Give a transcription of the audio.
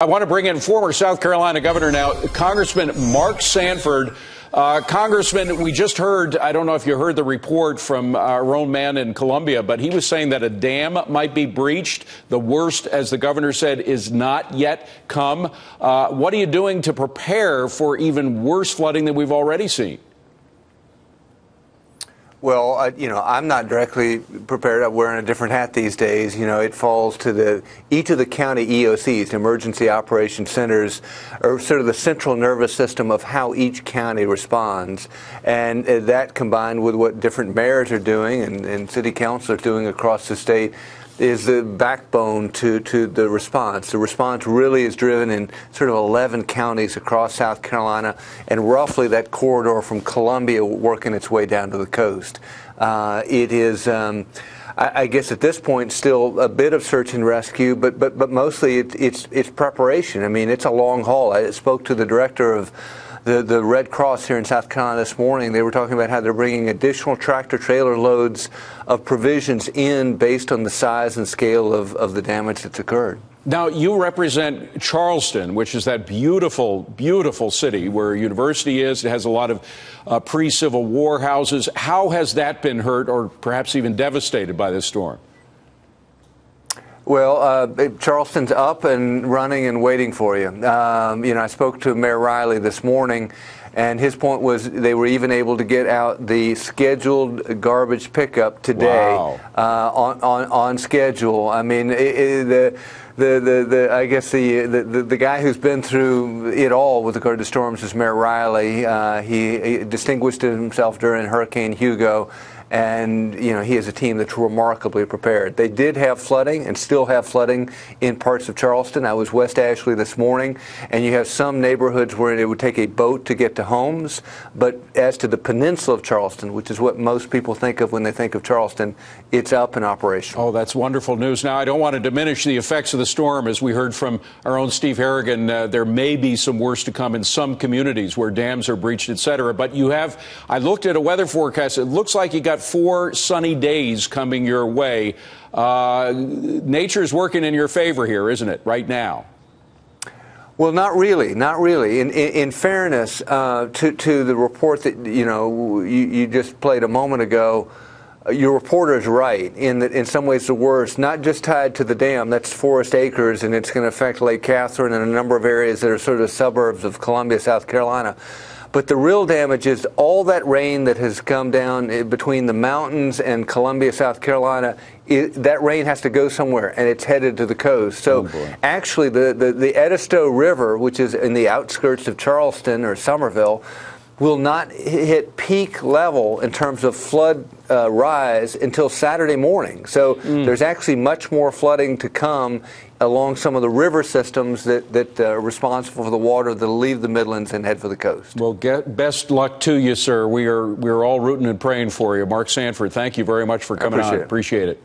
I want to bring in former South Carolina Governor now, Congressman Mark Sanford. Congressman, we just heard, I don't know if you heard the report from our own man in Columbia, but he was saying that a dam might be breached. The worst, as the governor said, is not yet come. What are you doing to prepare for even worse flooding than we've already seen? Well, I'm not directly prepared. I'm wearing a different hat these days. It falls to each of the county EOCs, Emergency Operations Centers, or sort of the central nervous system of how each county responds. And that combined with what different mayors are doing and city councils are doing across the state is the backbone to the response. The response really is driven in sort of 11 counties across South Carolina and roughly that corridor from Columbia working its way down to the coast. It is, I guess at this point, still a bit of search and rescue, but mostly it's preparation. I mean, it's a long haul. I spoke to the director of the Red Cross here in South Carolina this morning. They were talking about how they're bringing additional tractor-trailer loads of provisions in based on the size and scale of the damage that's occurred. Now, you represent Charleston, which is that beautiful, beautiful city where a university is. It has a lot of pre-Civil War houses. How has that been hurt or perhaps even devastated by this storm? Well, Charleston's up and running and waiting for you. I spoke to Mayor Riley this morning, and his point was they were even able to get out the scheduled garbage pickup today. Wow. On schedule. I mean, I guess the guy who's been through it all with regard to storms is Mayor Riley. He distinguished himself during Hurricane Hugo. And, he has a team that's remarkably prepared. They did have flooding and still have flooding in parts of Charleston. I was West Ashley this morning, and you have some neighborhoods where it would take a boat to get to homes. But as to the peninsula of Charleston, which is what most people think of when they think of Charleston, it's up and operational. Oh, that's wonderful news. Now, I don't want to diminish the effects of the storm. As we heard from our own Steve Harrigan, there may be some worse to come in some communities where dams are breached, et cetera. But I looked at a weather forecast. It looks like you got 4 sunny days coming your way. Nature's working in your favor here, isn't it, right now? Well, not really, not really. In fairness to the report that you just played a moment ago, your reporter is right in that in some ways the worst, not just tied to the dam, that's Forest Acres, and it's going to affect Lake Catherine and a number of areas that are sort of suburbs of Columbia, South Carolina. But the real damage is all that rain that has come down between the mountains and Columbia, South Carolina. That rain has to go somewhere, and it's headed to the coast. So actually, the Edisto River, which is in the outskirts of Charleston or Somerville, will not hit peak level in terms of flood rise until Saturday morning. So there's actually much more flooding to come along some of the river systems that are responsible for the water that'll leave the Midlands and head for the coast. Well, best luck to you, sir. We're all rooting and praying for you. Mark Sanford, thank you very much for coming on. Appreciate it.